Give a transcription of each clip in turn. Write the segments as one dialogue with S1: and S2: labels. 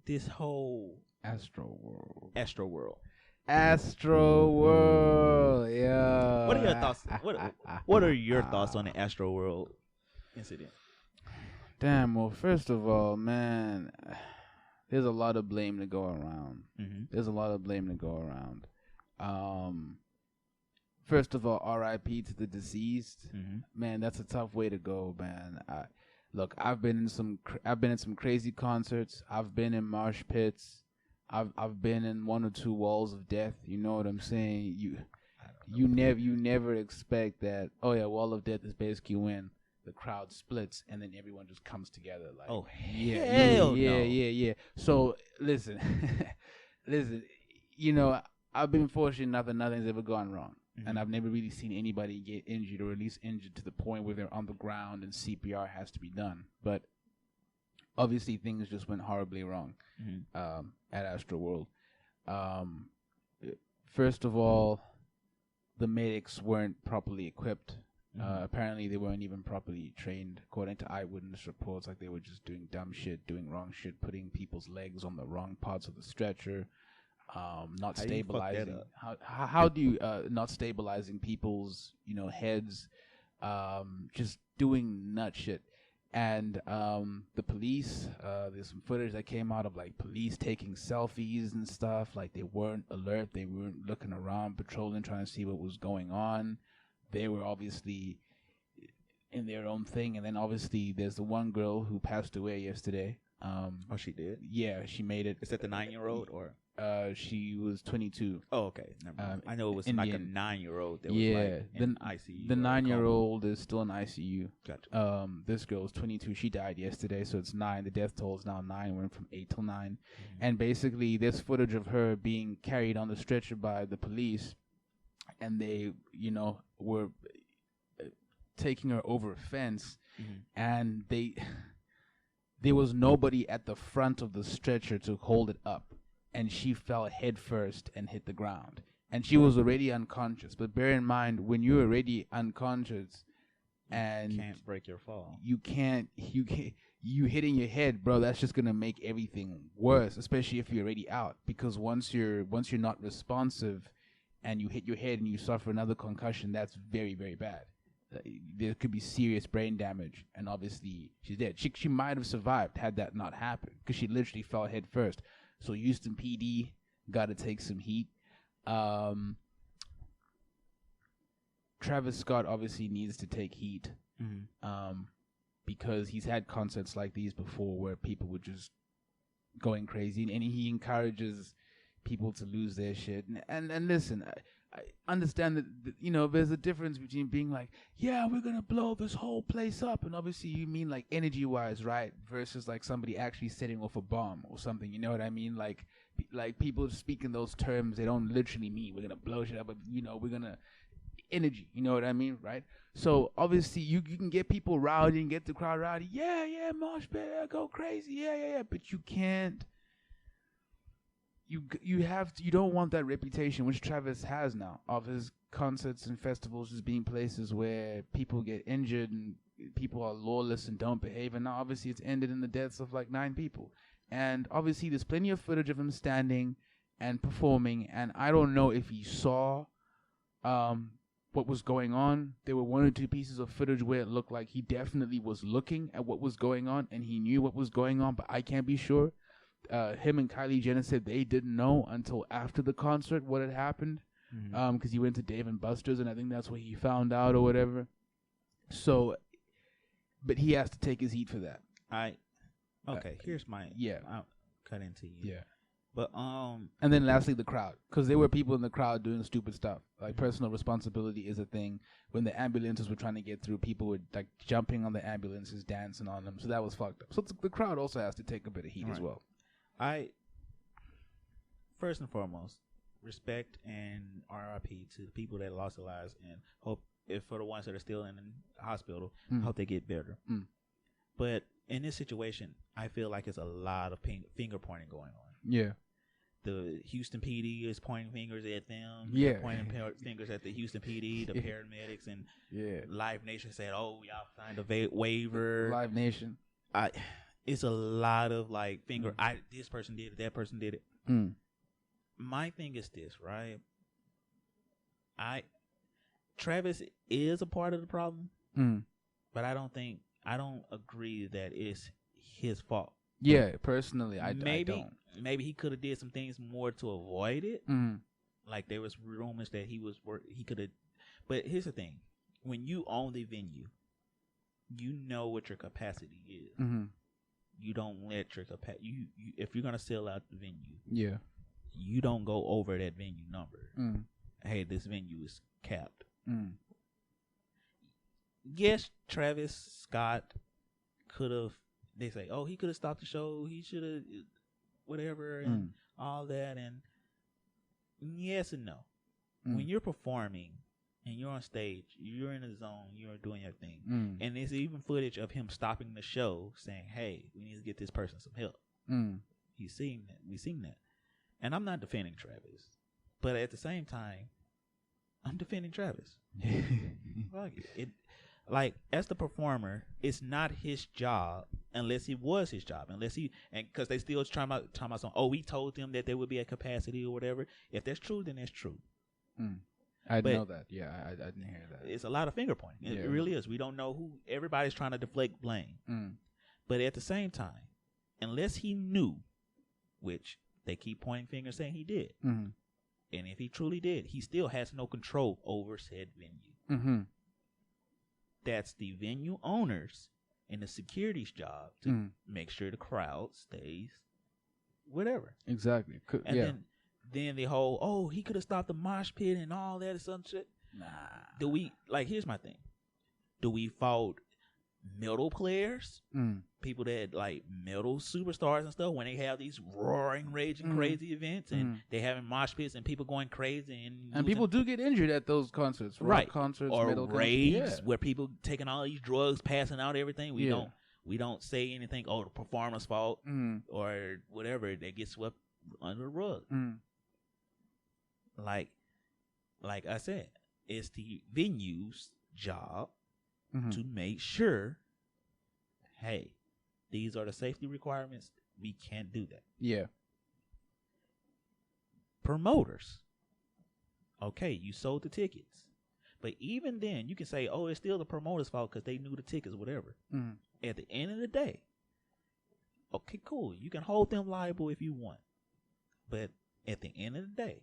S1: this whole
S2: Astroworld.
S1: Astroworld.
S2: Astroworld, yeah.
S1: What are your thoughts? What are your thoughts on the Astroworld incident?
S2: Damn. Well, first of all, man, there's a lot of blame to go around. There's a lot of blame to go around. First of all, R.I.P. to the deceased. Man, that's a tough way to go, man. Look, I've been in some crazy concerts. I've been in mosh pits. I've been in one or two walls of death. You know what I'm saying? You never expect that. Oh yeah, wall of death is basically when the crowd splits and then everyone just comes together. Like,
S1: oh
S2: hell
S1: no.
S2: yeah. So listen, You know, I've been fortunate enough that nothing's ever gone wrong. And I've never really seen anybody get injured, or at least injured to the point where they're on the ground and CPR has to be done. But obviously things just went horribly wrong at Astroworld. First of all, the medics weren't properly equipped. Apparently they weren't even properly trained, according to eyewitness reports. Like, they were just doing dumb shit, doing wrong shit, putting people's legs on the wrong parts of the stretcher. Not stabilizing. How do you not stabilizing people's heads? Just doing nut shit. And the police, there's some footage that came out of like police taking selfies and stuff. Like, they weren't alert, they weren't looking around, patrolling, trying to see what was going on. They were obviously in their own thing. And then obviously there's the one girl who passed away yesterday.
S1: Oh, she did?
S2: Yeah, she made it.
S1: Is that the 9-year-old or?
S2: She was 22.
S1: Oh, okay. Never mind. I know it was
S2: Indian.
S1: like a 9-year-old that was like in ICU.
S2: The 9-year-old is still in ICU.
S1: Gotcha.
S2: This girl was 22. She died yesterday, so it's 9. The death toll is now 9. Went from 8 till 9. And basically, there's footage of her being carried on the stretcher by the police, and they, were taking her over a fence, and there was nobody at the front of the stretcher to hold it up. And she fell head first and hit the ground. And she was already unconscious. But bear in mind, when you're already unconscious and
S1: you can't break your fall.
S2: You hitting your head, bro, that's just gonna make everything worse, especially if you're already out. Because once you're not responsive and you hit your head and you suffer another concussion, that's very, very bad. There could be serious brain damage, and obviously she's dead. She might have survived had that not happened, because she literally fell head first. So Houston PD got to take some heat. Travis Scott obviously needs to take heat because he's had concerts like these before where people were just going crazy, and he encourages people to lose their shit. And listen, I understand that there's a difference between being like, yeah, we're gonna blow this whole place up, and obviously you mean like energy wise, right? Versus like somebody actually setting off a bomb or something. You know what I mean? Like people speak in those terms. They don't literally mean we're gonna blow shit up, but we're gonna energy. You know what I mean, right? So obviously you can get people rowdy and get the crowd rowdy. Yeah, mosh pit, go crazy. Yeah. But you can't. You don't want that reputation, which Travis has now, of his concerts and festivals just being places where people get injured and people are lawless and don't behave. And now obviously it's ended in the deaths of like 9 people. And obviously there's plenty of footage of him standing and performing. And I don't know if he saw what was going on. There were 1 or 2 pieces of footage where it looked like he definitely was looking at what was going on and he knew what was going on, but I can't be sure. Him and Kylie Jenner said they didn't know until after the concert what had happened, because he went to Dave and Buster's, and I think that's where he found out or whatever. So, but he has to take his heat for that.
S1: Here's my I'll cut into you.
S2: Yeah,
S1: but
S2: and then lastly the crowd, because there were people in the crowd doing stupid stuff. Like personal responsibility is a thing. When the ambulances were trying to get through, people were like jumping on the ambulances, dancing on them. So that was fucked up. So the crowd also has to take a bit of heat as well.
S1: First and foremost, respect and RIP to the people that lost their lives, and hope if for the ones that are still in the hospital, hope they get better. But in this situation, I feel like it's a lot of finger pointing going on.
S2: Yeah.
S1: The Houston PD is pointing fingers at them.
S2: Yeah.
S1: They're pointing fingers at the Houston PD, the paramedics, and Live Nation said, "Oh, y'all signed a waiver."
S2: Live Nation.
S1: it's a lot of like this person did it, that person did it. My thing is this, right? Travis is a part of the problem, but I don't agree that it's his fault.
S2: Yeah, personally, I don't.
S1: Maybe he could have did some things more to avoid it. Like there was rumors that he could have. But here's the thing: when you own the venue, you know what your capacity is. You don't let your capacity. You if you're gonna sell out the venue, you don't go over that venue number. Hey, this venue is capped. Yes, Travis Scott could have. They say, oh, he could have stopped the show. He should have, whatever, and all that. And yes and no. When you're performing and you're on stage, you're in a zone, you're doing your thing. And there's even footage of him stopping the show saying, hey, we need to get this person some help. He's seen that. We've seen that. And I'm not defending Travis. But at the same time, I'm defending Travis. Like, as the performer, it's not his job unless it was his job. Because they still talking about something. Oh, we told them that there would be a capacity or whatever. If that's true, then that's true.
S2: I know that. Yeah, I didn't hear that.
S1: It's a lot of finger pointing. It really is. We don't know who. Everybody's trying to deflect blame. But at the same time, unless he knew, which they keep pointing fingers saying he did. And if he truly did, he still has no control over said venue. That's the venue owners and the security's job to make sure the crowd stays whatever.
S2: Exactly.
S1: And then the whole, he could have stopped the mosh pit and all that and some shit. Nah. Here's my thing. Do we fault metal players? People that like metal superstars and stuff when they have these roaring, raging, crazy events and they having mosh pits and people going crazy and
S2: people do get injured at those concerts,
S1: right?
S2: Concerts
S1: or
S2: metal
S1: raves where people taking all these drugs, passing out, everything. We don't say anything. Oh, the performer's fault or whatever. They get swept under the rug. Like I said, it's the venue's job to make sure. Hey, these are the safety requirements. We can't do that.
S2: Yeah.
S1: Promoters. Okay, you sold the tickets. But even then, you can say, oh, it's still the promoter's fault because they knew the tickets, whatever. At the end of the day, okay, cool. You can hold them liable if you want. But at the end of the day,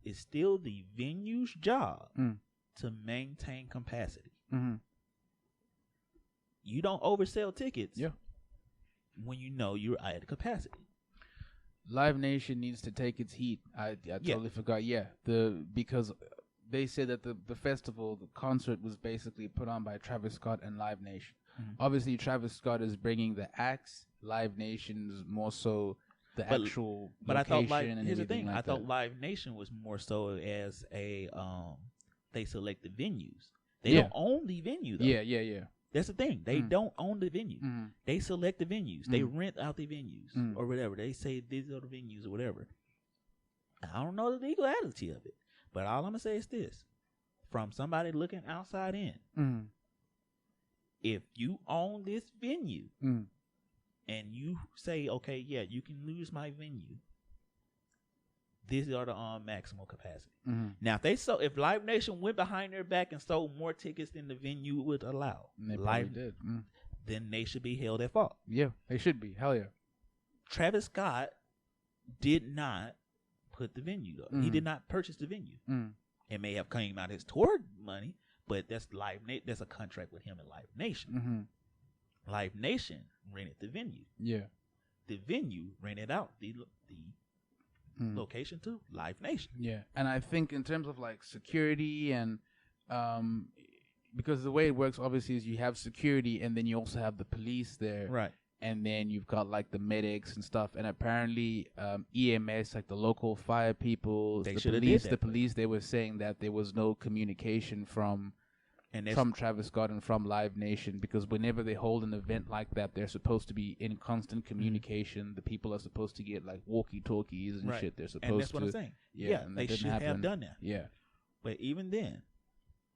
S1: it's still the venue's job to maintain capacity. You don't oversell tickets when you know you're at capacity.
S2: Live Nation needs to take its heat. I totally forgot. Yeah, because they said that the festival, the concert was basically put on by Travis Scott and Live Nation. Obviously, Travis Scott is bringing the acts. Live Nation's more so the actual
S1: but
S2: location.
S1: I thought
S2: and
S1: here's the thing.
S2: Like
S1: I thought Live Nation was more so as a they select the venues. They don't own the venue though.
S2: Yeah.
S1: That's the thing. They don't own the venue. They select the venues. They rent out the venues or whatever. They say these are the venues or whatever. I don't know the legality of it. But all I'm going to say is this. From somebody looking outside in, if you own this venue and you say, okay, yeah, you can use my venue, these are the maximum capacity. Now, if Live Nation went behind their back and sold more tickets than the venue would allow, then they should be held at fault.
S2: Yeah, they should be. Hell yeah.
S1: Travis Scott did not put the venue up. He did not purchase the venue. It may have came out his tour money, but that's that's a contract with him and Live Nation. Live Nation rented the venue.
S2: Yeah.
S1: The venue rented out the location to Live Nation.
S2: Yeah, and I think in terms of like security and because the way it works obviously is you have security and then you also have the police there,
S1: right?
S2: And then you've got like the medics and stuff. And apparently EMS, like the local fire people, the police, they were saying that there was no communication from Travis Scott and from Live Nation, because whenever they hold an event like that, they're supposed to be in constant communication. The people are supposed to get like walkie-talkies and shit. They're supposed to.
S1: And that's what I'm saying. Yeah, they should have done that.
S2: Yeah.
S1: But even then,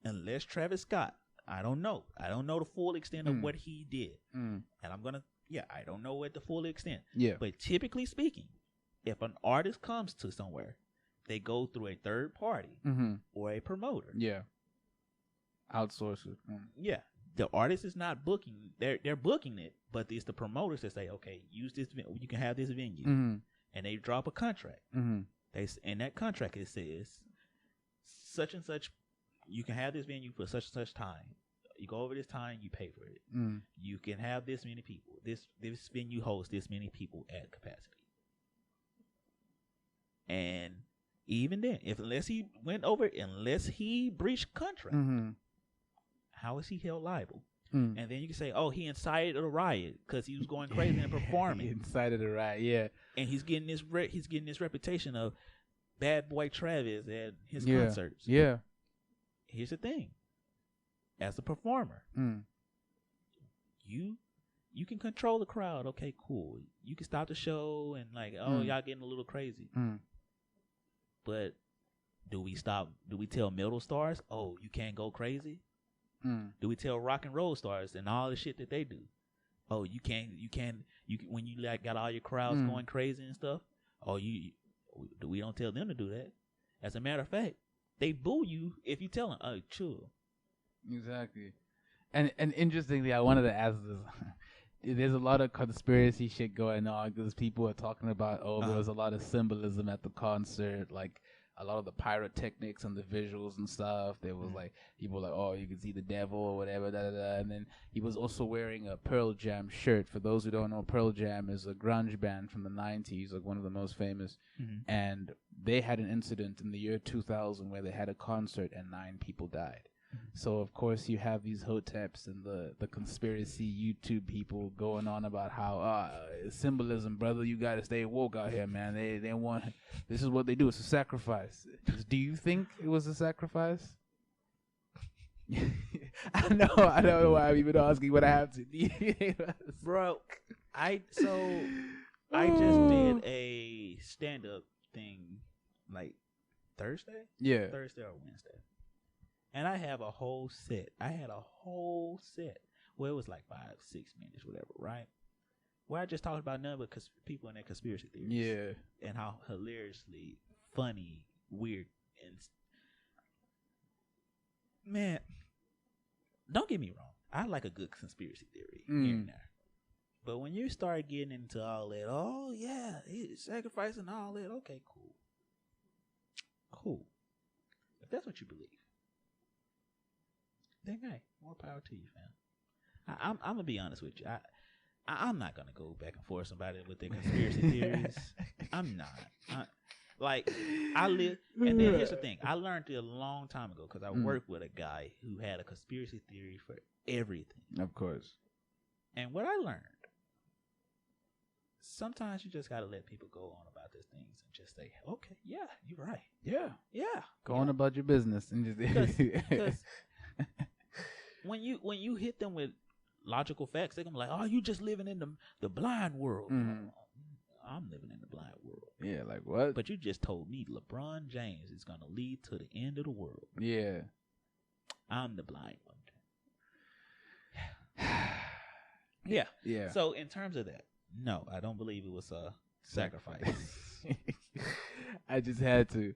S1: unless Travis Scott, I don't know the full extent of what he did. And I'm going to Yeah, I don't know at the full extent.
S2: Yeah.
S1: But typically speaking, if an artist comes to somewhere, they go through a third party or a promoter.
S2: Yeah. Outsource it.
S1: Yeah. The artist is not booking. They're booking it, but it's the promoters that say, okay, use this. You can have this venue, and they drop a contract. They in that contract it says such and such. You can have this venue for such and such time. You go over this time, you pay for it. You can have this many people. This venue hosts this many people at capacity. And even then, unless he breached contract, how is he held liable? And then you can say, oh, he incited a riot because he was going crazy and performing.
S2: He incited a riot, yeah.
S1: And he's getting this reputation of bad boy Travis at his concerts.
S2: Yeah.
S1: Here's the thing. As a performer, you can control the crowd. Okay, cool. You can stop the show and y'all getting a little crazy. But do we tell middle stars, oh, you can't go crazy? Do we tell rock and roll stars and all the shit that they do? Oh, you can't when you got all your crowds going crazy and stuff? Oh, we don't tell them to do that. As a matter of fact, they boo you if you tell them, oh, chill.
S2: Exactly. And interestingly, I wanted to ask this. There's a lot of conspiracy shit going on because people are talking about, there was a lot of symbolism at the concert, like a lot of the pyrotechnics and the visuals and stuff. There was like people like, oh, you can see the devil or whatever, and then he was also wearing a Pearl Jam shirt. For those who don't know, Pearl Jam is a grunge band from the 90s, like one of the most famous. And they had an incident in the year 2000 where they had a concert and 9 people died. So of course you have these hoteps and the conspiracy YouTube people going on about how symbolism, brother, you gotta stay woke out here, man. They want, this is what they do. It's a sacrifice. Do you think it was a sacrifice? I don't know why I'm even asking, but I have to.
S1: Bro, I just did a stand-up thing like Thursday.
S2: Yeah,
S1: Thursday or Wednesday. And I have a whole set. I had a whole set. Well, it was like 5-6 minutes, whatever, right? Where I just talked about none but people and their conspiracy theories.
S2: Yeah.
S1: And how hilariously funny, weird, and... Man, don't get me wrong. I like a good conspiracy theory here and there. But when you start getting into all that, oh, yeah, he's sacrificing all that, okay, cool. Cool. If that's what you believe, then hey, more power to you, fam. I'm gonna be honest with you. I'm not gonna go back and forth somebody with their conspiracy theories. I'm not. I live, and then here's the thing. I learned it a long time ago because I worked with a guy who had a conspiracy theory for everything.
S2: Of course.
S1: And what I learned, sometimes you just gotta let people go on about these things and just say, okay, yeah, you're right. Yeah.
S2: Go on about your business and just
S1: because when you hit them with logical facts, they're gonna be like, "Oh, you just living in the blind world." I'm living in the blind world.
S2: Yeah, like what?
S1: But you just told me LeBron James is gonna lead to the end of the world.
S2: Yeah,
S1: I'm the blind one. Yeah. So in terms of that, no, I don't believe it was a sacrifice.
S2: I just had to.